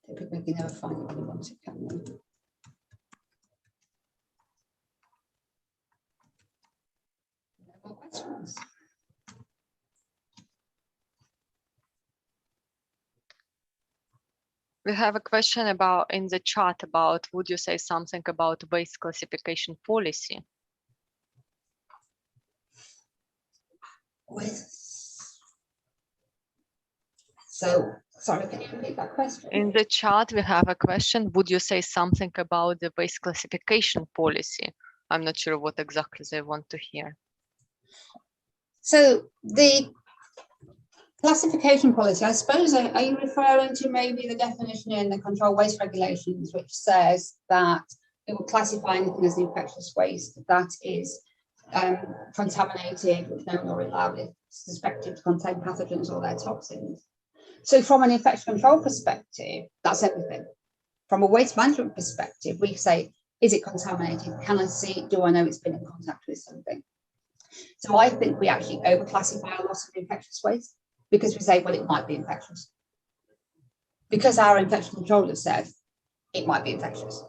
C: Typically, we never find what we want it, can we? No more questions.
B: We have a question about in the chat about, would you say something about waste classification policy?
C: So, sorry, can you repeat that question?
B: In the chat, we have a question. Would you say something about the waste classification policy? I'm not sure what exactly they want to hear.
C: So the classification policy, I suppose, are you referring to maybe the definition in the control waste regulations, which says that it will classify anything as infectious waste that is contaminated with known or reliably suspected to contain pathogens or their toxins? So from an infection control perspective, that's everything. From a waste management perspective, we say, is it contaminated? Can I see it? Do I know it's been in contact with something? So I think we actually overclassify a lot of infectious waste because we say, well, it might be infectious. Because our infection controller said it might be infectious.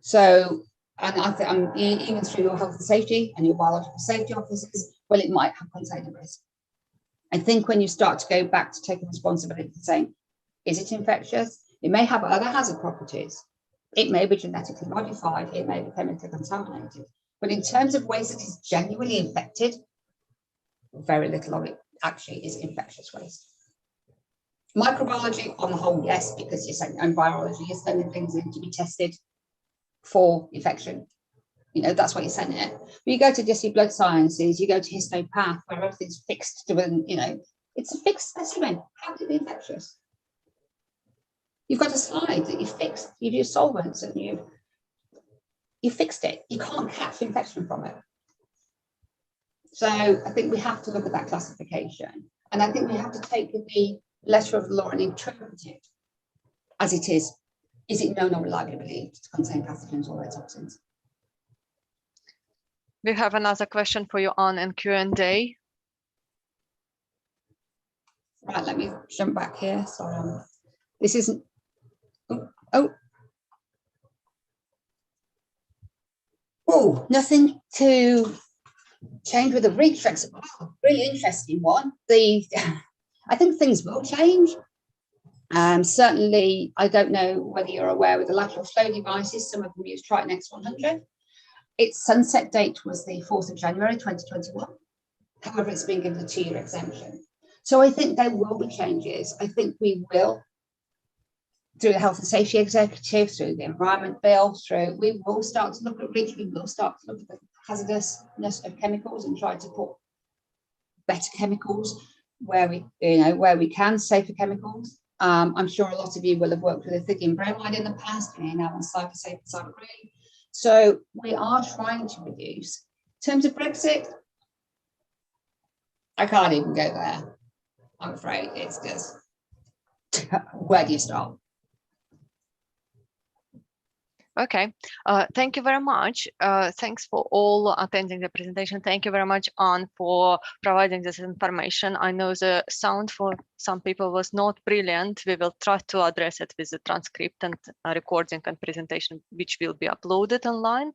C: So, and I think even through your health and safety and your biological safety officers, well, it might have container risk. I think when you start to go back to taking responsibility and saying, is it infectious? It may have other hazard properties. It may be genetically modified. It may be chemically contaminated. But in terms of waste that is genuinely infected, very little of it actually is infectious waste. Microbiology on the whole, yes, because you're saying, and virology, you're sending things in to be tested for infection. You know, that's what you're sending it. But you go to just your blood sciences, you go to histopath, where everything's fixed to, you know, it's a fixed specimen. How can it be infectious? You've got a slide that you fixed. You do solvents and you fixed it. You can't catch infection from it. So I think we have to look at that classification. And I think we have to take the letter of the law and interpret it as it is. Is it known or reliably believed to contain pathogens or their toxins?
B: We have another question for you, Anne, in Q&A.
C: Right, let me jump back here. Sorry, this isn't. Oh, nothing to change with the reach. Oh, really interesting one. I think things will change. Certainly, I don't know whether you're aware with the lateral flow devices, some of them use Triton X100. Its sunset date was the 4th of January 2021. However, it's been given a 2-year exemption. So I think there will be changes. I think we will, through the Health and Safety Executive, through the Environment Bill, we will start to look at reach, we will start to look at the hazardousness of chemicals and try to put better chemicals where we can, safer chemicals. I'm sure a lot of you will have worked with lithium bromide in the past, and you're now on cyber safe and cyber green. So we are trying to reduce. In terms of Brexit, I can't even go there. I'm afraid it's just, where do you start?
B: Okay, thank you very much. Thanks for all attending the presentation. Thank you very much, Anne, for providing this information. I know the sound for some people was not brilliant. We will try to address it with the transcript and recording and presentation, which will be uploaded online.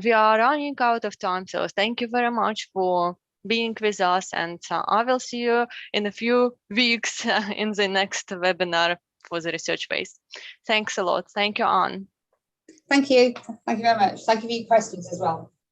B: We are running out of time, so thank you very much for being with us, and I will see you in a few weeks in the next webinar for the research phase. Thanks a lot. Thank you, Anne.
C: Thank you. Thank you very much. Thank you for your questions as well.